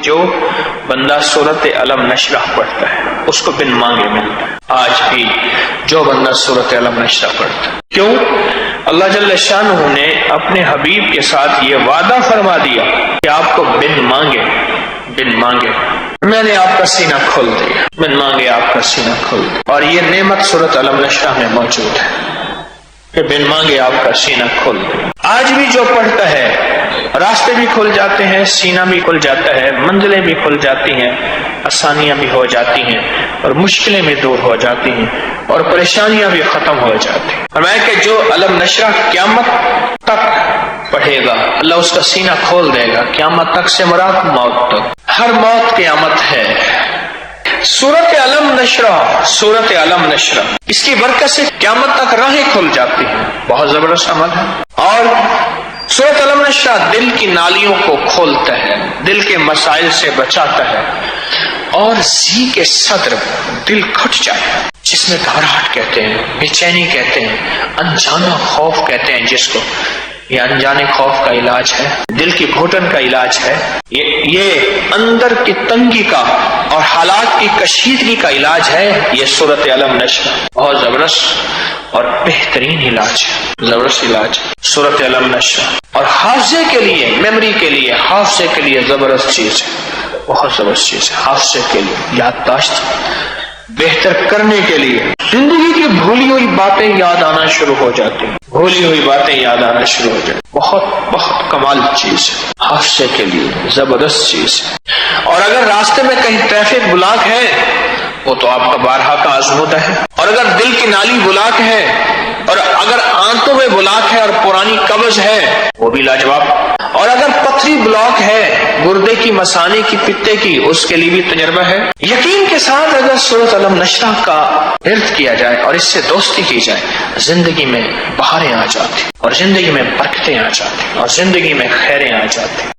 جو بندہ سورت علم نشرح پڑھتا ہے اس کو بن مانگے ملتا ہے۔ آج بھی جو بندہ سورت علم نشرح پڑھتا ہے، کیوں؟ اللہ جل شانہ نے اپنے حبیب کے ساتھ یہ وعدہ فرما دیا کہ آپ کو بن مانگے میں نے آپ کا سینہ کھول دیا، بن مانگے آپ کا سینہ کھول دیا۔ اور یہ نعمت سورت علم نشرح میں موجود ہے کہ بن مانگے آپ کا سینہ کھول دیا۔ آج بھی جو پڑھتا ہے راستے بھی کھل جاتے ہیں، سینہ بھی کھل جاتا ہے، منزلیں بھی کھل جاتی ہیں، آسانیاں بھی ہو جاتی ہیں، اور مشکلیں بھی دور ہو جاتی ہیں، اور پریشانیاں بھی ختم ہو جاتی ہیں۔ فرمایا کہ جو علم نشرح قیامت تک پڑھے گا اللہ اس کا سینہ کھول دے گا۔ قیامت تک سے مراد موت تک، ہر موت قیامت ہے۔ سورت علم نشرح اس کی برکت سے قیامت تک راہیں کھل جاتی ہیں، بہت زبردست عمل ہے۔ اور سورت علم نشرح دل کی نالیوں کو کھولتا ہے، دل کے مسائل سے بچاتا ہے، اور ضیق صدر دل گھٹ جائے، جس میں گھبراہٹ کہتے ہیں، بے چینی کہتے ہیں، انجانا خوف کہتے ہیں جس کو، یہ انجانے خوف کا علاج ہے، دل کی گھٹن کا علاج ہے، یہ اندر کی تنگی کا اور حالات کی کشیدگی کا علاج ہے۔ یہ سورت علم نشرح بہت زبردست اور بہترین علاج ہے، زبردست علاج سورت علم نشرح۔ اور حافظے کے لیے، میموری کے لیے، حافظے کے لیے زبردست چیز ہے، بہت زبردست چیز ہے حافظے کے لیے، یادداشت بہتر کرنے کے لیے۔ زندگی کی بھولی ہوئی باتیں یاد آنا شروع ہو جاتی ہیں، بہت بہت کمال چیز ہے، حافظے کے لیے زبردست چیز ہے۔ اور اگر راستے میں کہیں ٹریفک بلاک ہے وہ تو آپ کا بارہا کا آزمودہ ہے، اور اگر دل کی نالی بلاک ہے، اور اگر آنتوں میں بلاک ہے اور پرانی قبض ہے وہ بھی لاجواب، اور اگر پتھری بلاک ہے گردے کی، مثانے کی، پتے کی، اس کے لیے بھی تجربہ ہے۔ یقین کے ساتھ اگر سورت علم نشرح کا ارد کیا جائے اور اس سے دوستی کی جائے، زندگی میں بہاریں آ جاتی، اور زندگی میں برکتیں آ جاتی، اور زندگی میں خیریں آ جاتی۔